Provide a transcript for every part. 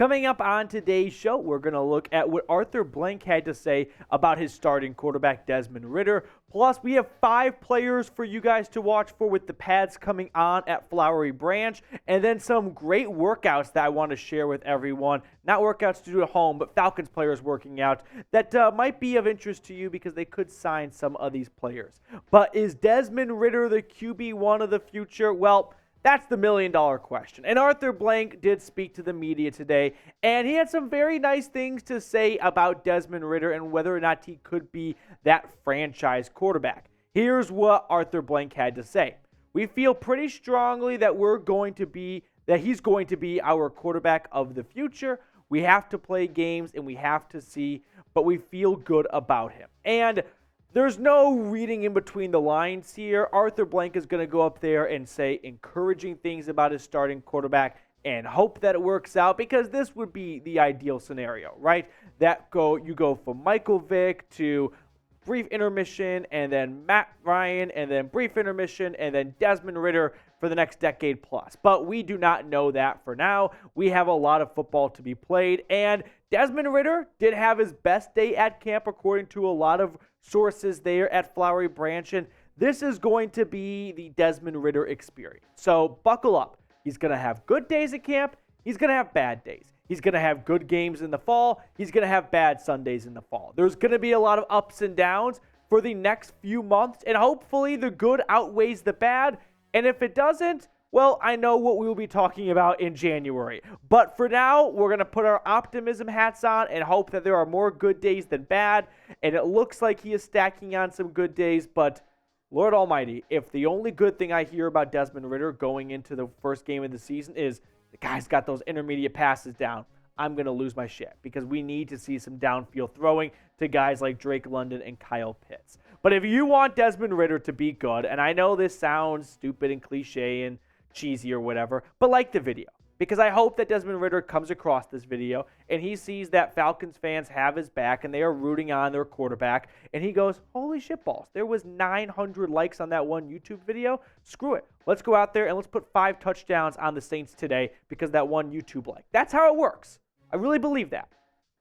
Coming up on today's show, we're going to look at what Arthur Blank had to say about his starting quarterback, Desmond Ridder. Plus, we have 5 players for you guys to watch for with the pads coming on at Flowery Branch, and then some great workouts that I want to share with everyone. Not workouts to do at home, but Falcons players working out that might be of interest to you because they could sign some of these players. But is Desmond Ridder the QB1 of the future? Well, that's the million-dollar question. And Arthur Blank did speak to the media today, and he had some very nice things to say about Desmond Ridder and whether or not he could be that franchise quarterback. Here's what Arthur Blank had to say. We feel pretty strongly that he's going to be our quarterback of the future. We have to play games and we have to see, but we feel good about him. And there's no reading in between the lines here. Arthur Blank is going to go up there and say encouraging things about his starting quarterback and hope that it works out, because this would be the ideal scenario, right? You go from Michael Vick to brief intermission, and then Matt Ryan, and then brief intermission, and then Desmond Ridder for the next decade plus. But we do not know that for now. We have a lot of football to be played, and Desmond Ridder did have his best day at camp according to a lot of sources there at Flowery Branch, and this is going to be the Desmond Ridder experience. So buckle up. He's going to have good days at camp. He's going to have bad days. He's going to have good games in the fall. He's going to have bad Sundays in the fall. There's going to be a lot of ups and downs for the next few months, and hopefully the good outweighs the bad. And if it doesn't, well, I know what we will be talking about in January. But for now, we're going to put our optimism hats on and hope that there are more good days than bad. And it looks like he is stacking on some good days. But Lord Almighty, if the only good thing I hear about Desmond Ridder going into the first game of the season is the guy's got those intermediate passes down, I'm going to lose my shit, because we need to see some downfield throwing to guys like Drake London and Kyle Pitts. But if you want Desmond Ridder to be good, and I know this sounds stupid and cliche and cheesy or whatever, but like the video, because I hope that Desmond Ridder comes across this video and he sees that Falcons fans have his back and they are rooting on their quarterback, and he goes, holy shitballs, there was 900 likes on that one YouTube video. Screw it. Let's go out there and let's put 5 touchdowns on the Saints today because that one YouTube like. That's how it works. I really believe that.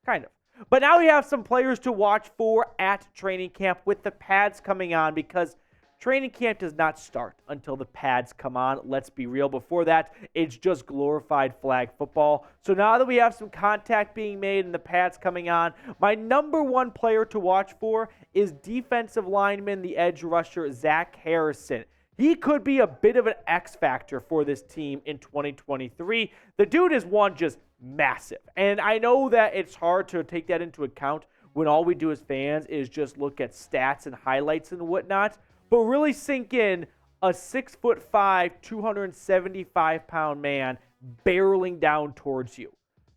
Kind of. But now we have some players to watch for at training camp with the pads coming on, because training camp does not start until the pads come on. Let's be real. Before that, it's just glorified flag football. So now that we have some contact being made and the pads coming on, my number one player to watch for is defensive lineman, the edge rusher, Zach Harrison. He could be a bit of an X factor for this team in 2023. The dude is just massive. And I know that it's hard to take that into account when all we do as fans is just look at stats and highlights and whatnot. But really sink in a 6'5", 275-pound man barreling down towards you.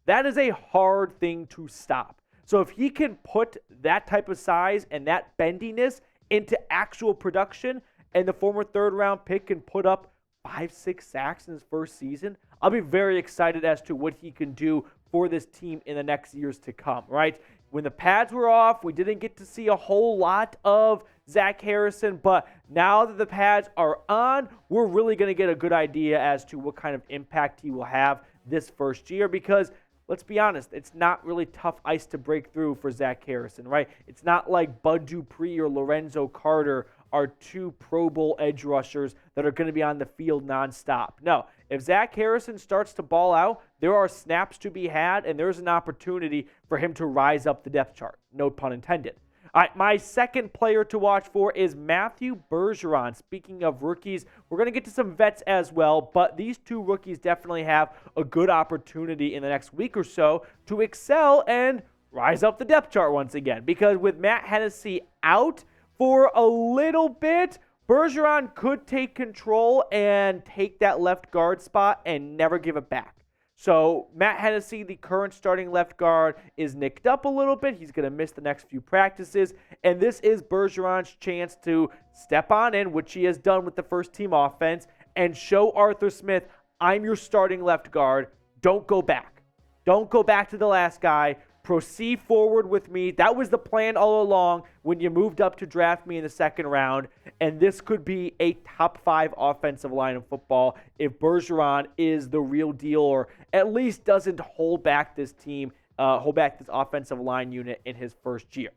That is a hard thing to stop. So if he can put that type of size and that bendiness into actual production, and the former third-round pick can put up 5-6 sacks in his first season, I'll be very excited as to what he can do for this team in the next years to come, right? When the pads were off, we didn't get to see a whole lot of Zach Harrison, but now that the pads are on, we're really going to get a good idea as to what kind of impact he will have this first year, because let's be honest, it's not really tough ice to break through for Zach Harrison, right? It's not like Bud Dupree or Lorenzo Carter are 2 Pro Bowl edge rushers that are going to be on the field nonstop. No, if Zach Harrison starts to ball out, there are snaps to be had, and there's an opportunity for him to rise up the depth chart. No pun intended. All right, my second player to watch for is Matthew Bergeron. Speaking of rookies, we're going to get to some vets as well, but these 2 rookies definitely have a good opportunity in the next week or so to excel and rise up the depth chart once again. Because with Matt Hennessy out for a little bit, Bergeron could take control and take that left guard spot and never give it back. So Matt Hennessy, the current starting left guard, is nicked up a little bit. He's going to miss the next few practices. And this is Bergeron's chance to step on in, which he has done with the first team offense, and show Arthur Smith, I'm your starting left guard. Don't go back. Don't go back to the last guy. proceed forward with me. That was the plan all along when you moved up to draft me in the second round. And this could be a top 5 offensive line in football if Bergeron is the real deal, or at least doesn't hold back this team, hold back this offensive line unit in his first year.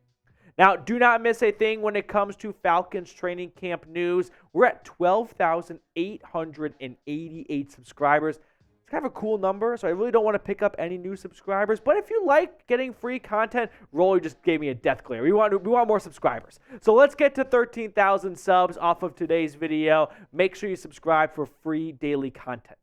Now, do not miss a thing when it comes to Falcons training camp news. We're at 12,888 subscribers. It's kind of a cool number, so I really don't want to pick up any new subscribers. But if you like getting free content, Rolly just gave me a death glare. We want more subscribers. So let's get to 13,000 subs off of today's video. Make sure you subscribe for free daily content.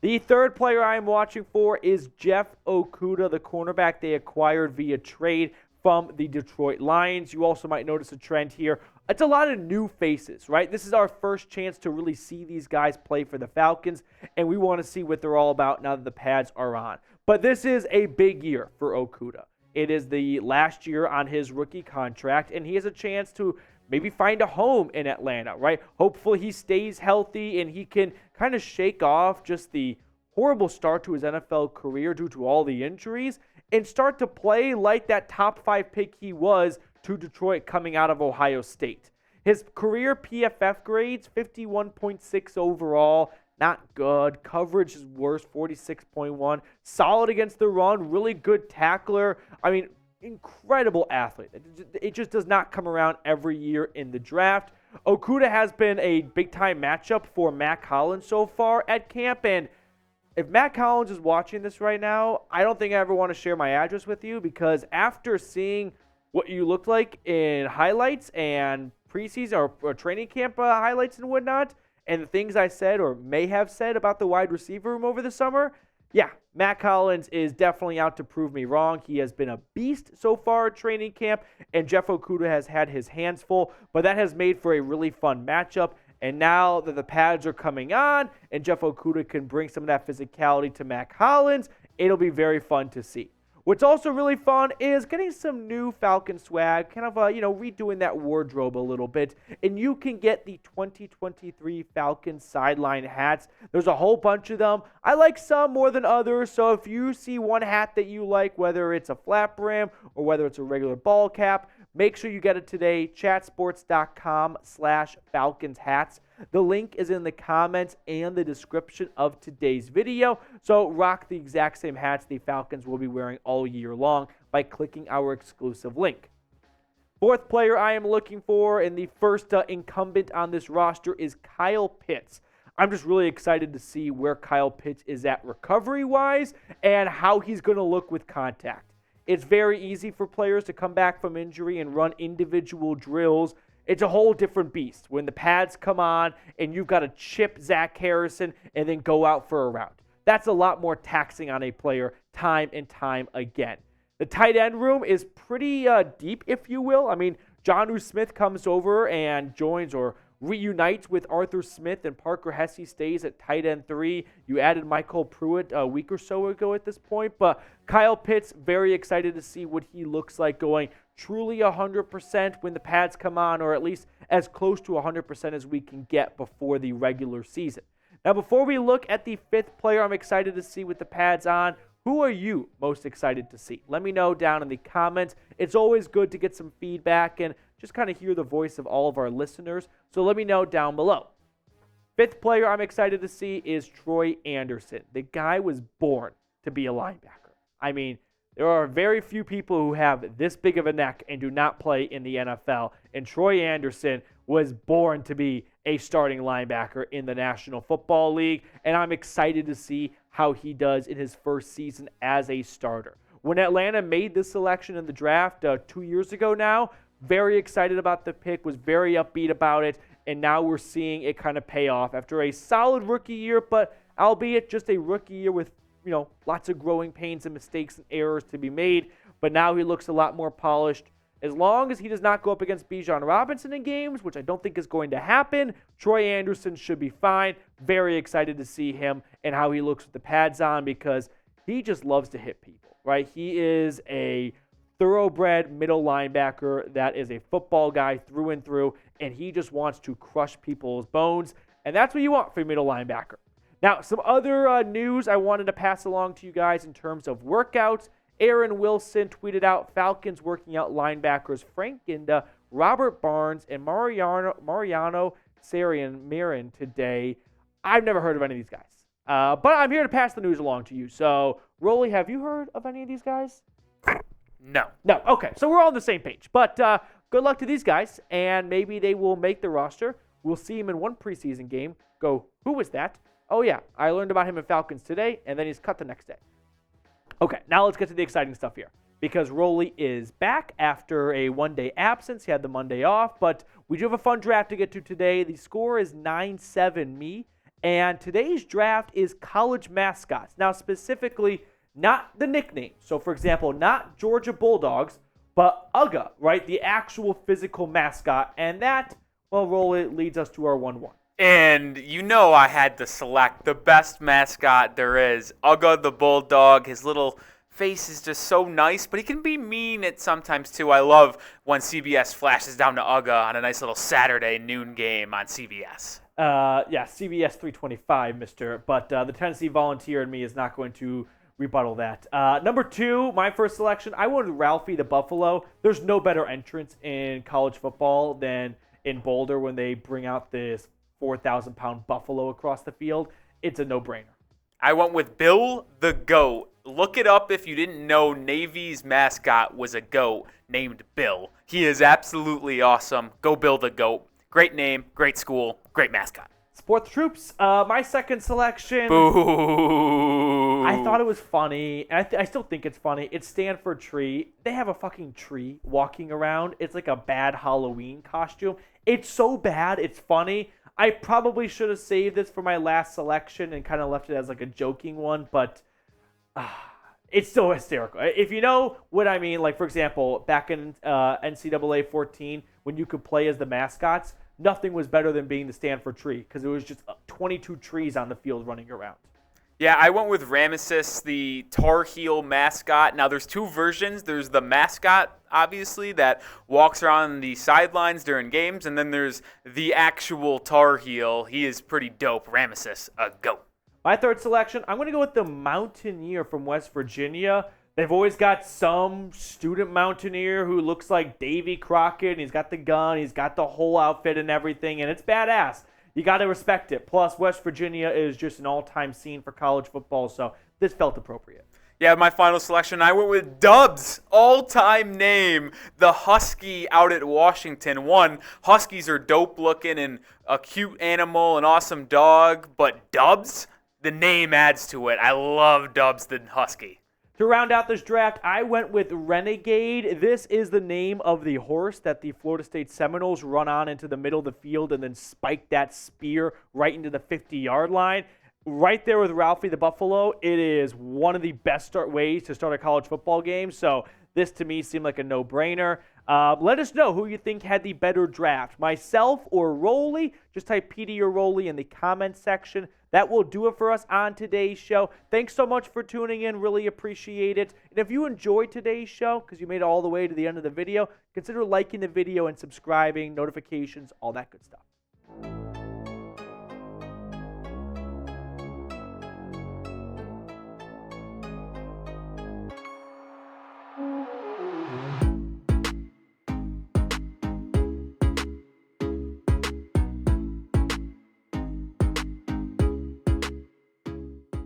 The third player I am watching for is Jeff Okudah, the cornerback they acquired via trade from the Detroit Lions. You also might notice a trend here. It's a lot of new faces, right? This is our first chance to really see these guys play for the Falcons, and we want to see what they're all about now that the pads are on. But this is a big year for Okudah. It is the last year on his rookie contract, and he has a chance to maybe find a home in Atlanta, right? Hopefully he stays healthy and he can kind of shake off just the horrible start to his NFL career due to all the injuries and start to play like that top 5 pick he was to Detroit coming out of Ohio State. His career PFF grades, 51.6 overall, not good. Coverage is worse, 46.1. Solid against the run, really good tackler. I mean, incredible athlete. It just does not come around every year in the draft. Okudah has been a big-time matchup for Matt Collins so far at camp, and if Matt Collins is watching this right now, I don't think I ever want to share my address with you, because after seeing what you looked like in highlights and preseason or training camp highlights and whatnot, and the things I said or may have said about the wide receiver room over the summer, yeah, Matt Collins is definitely out to prove me wrong. He has been a beast so far at training camp, and Jeff Okudah has had his hands full, but that has made for a really fun matchup. And now that the pads are coming on and Jeff Okudah can bring some of that physicality to Matt Collins, it'll be very fun to see. What's also really fun is getting some new Falcon swag, kind of, redoing that wardrobe a little bit. And you can get the 2023 Falcons sideline hats. There's a whole bunch of them. I like some more than others. So if you see one hat that you like, whether it's a flat brim or whether it's a regular ball cap, make sure you get it today, chatsports.com/Falcons hats. The link is in the comments and the description of today's video. So rock the exact same hats the Falcons will be wearing all year long by clicking our exclusive link. Fourth player I am looking for, and the first incumbent on this roster, is Kyle Pitts. I'm just really excited to see where Kyle Pitts is at recovery-wise and how he's going to look with contact. It's very easy for players to come back from injury and run individual drills. It's a whole different beast when the pads come on and you've got to chip Zach Harrison and then go out for a round. That's a lot more taxing on a player time and time again. The tight end room is pretty deep, if you will. I mean, Jonnu Smith comes over and joins or reunites with Arthur Smith, and Parker Hesse stays at tight end 3. You added Michael Pruitt a week or so ago at this point, but Kyle Pitts, very excited to see what he looks like going truly 100% when the pads come on, or at least as close to 100% as we can get before the regular season. Now, before we look at the fifth player I'm excited to see with the pads on, who are you most excited to see? Let me know down in the comments. It's always good to get some feedback and just kind of hear the voice of all of our listeners. So let me know down below. Fifth player I'm excited to see is Troy Andersen. The guy was born to be a linebacker. I mean, there are very few people who have this big of a neck and do not play in the NFL. And Troy Andersen was born to be a starting linebacker in the National Football League. And I'm excited to see how he does in his first season as a starter. When Atlanta made this selection in the draft 2 years ago now, very excited about the pick, was very upbeat about it, and now we're seeing it kind of pay off after a solid rookie year, but albeit just a rookie year with, lots of growing pains and mistakes and errors to be made, but now he looks a lot more polished. As long as he does not go up against Bijan Robinson in games, which I don't think is going to happen, Troy Andersen should be fine. Very excited to see him and how he looks with the pads on, because he just loves to hit people, right? He is a thoroughbred middle linebacker that is a football guy through and through, and he just wants to crush people's bones, and that's what you want for a middle linebacker. Now, some other news I wanted to pass along to you guys in terms of workouts Aaron Wilson tweeted out Falcons working out linebackers Frank Ginda, Robert Barnes, and Mariano Marin today. I've never heard of any of these guys. But I'm here to pass the news along to you. So, Rolly, have you heard of any of these guys? No. No. Okay. So we're all on the same page. But good luck to these guys, and maybe they will make the roster. We'll see him in one preseason game. Go, who was that? Oh, yeah. I learned about him in Falcons today, and then he's cut the next day. Okay. Now let's get to the exciting stuff here. Because Rolly is back after a one-day absence. He had the Monday off. But we do have a fun draft to get to today. The score is 9-7 me. And today's draft is college mascots. Now, specifically, not the nickname. So, for example, not Georgia Bulldogs, but Okudah, right? The actual physical mascot. And that, well, Rolly, leads us to our 1-1. And you know I had to select the best mascot there is. Okudah the Bulldog. His little face is just so nice, but he can be mean at sometimes too. I love when CBS flashes down to Okudah on a nice little Saturday noon game on CBS. Yeah, CBS 325, mister. But the Tennessee Volunteer in me is not going to rebuttal that. Number 2, my first selection, I wanted Ralphie the Buffalo. There's no better entrance in college football than in Boulder when they bring out this 4,000-pound buffalo across the field. It's a no-brainer. I went with Bill the Goat. Look it up if you didn't know Navy's mascot was a goat named Bill. He is absolutely awesome. Go Bill the Goat. Great name, great school, great mascot. Support the troops. My second selection. Boo. I thought it was funny, and I still think it's funny. It's Stanford Tree. They have a fucking tree walking around. It's like a bad Halloween costume. It's so bad, it's funny. I probably should have saved this for my last selection and kind of left it as like a joking one, but it's so hysterical. If you know what I mean, like, for example, back in NCAA 14, when you could play as the mascots, nothing was better than being the Stanford Tree because it was just 22 trees on the field running around. Yeah, I went with Ramesses, the Tar Heel mascot. Now, there's 2 versions. There's the mascot, obviously, that walks around the sidelines during games, and then there's the actual Tar Heel. He is pretty dope. Ramesses, a goat. My third selection, I'm going to go with the Mountaineer from West Virginia. They've always got some student Mountaineer who looks like Davy Crockett, and he's got the gun, he's got the whole outfit and everything, and it's badass. You got to respect it. Plus, West Virginia is just an all-time scene for college football, so this felt appropriate. Yeah, my final selection, I went with Dubs, all-time name, the Husky out at Washington. One, Huskies are dope-looking and a cute animal, an awesome dog, but Dubs, the name adds to it. I love Dubs the Husky. To round out this draft, I went with Renegade. This is the name of the horse that the Florida State Seminoles run on into the middle of the field and then spike that spear right into the 50-yard line. Right there with Ralphie the Buffalo, it is one of the best ways to start a college football game. So this, to me, seemed like a no-brainer. Let us know who you think had the better draft, myself or Rolly. Just type PD or Rolly in the comments section. That will do it for us on today's show. Thanks so much for tuning in. Really appreciate it. And if you enjoyed today's show, because you made it all the way to the end of the video, consider liking the video and subscribing, notifications, all that good stuff.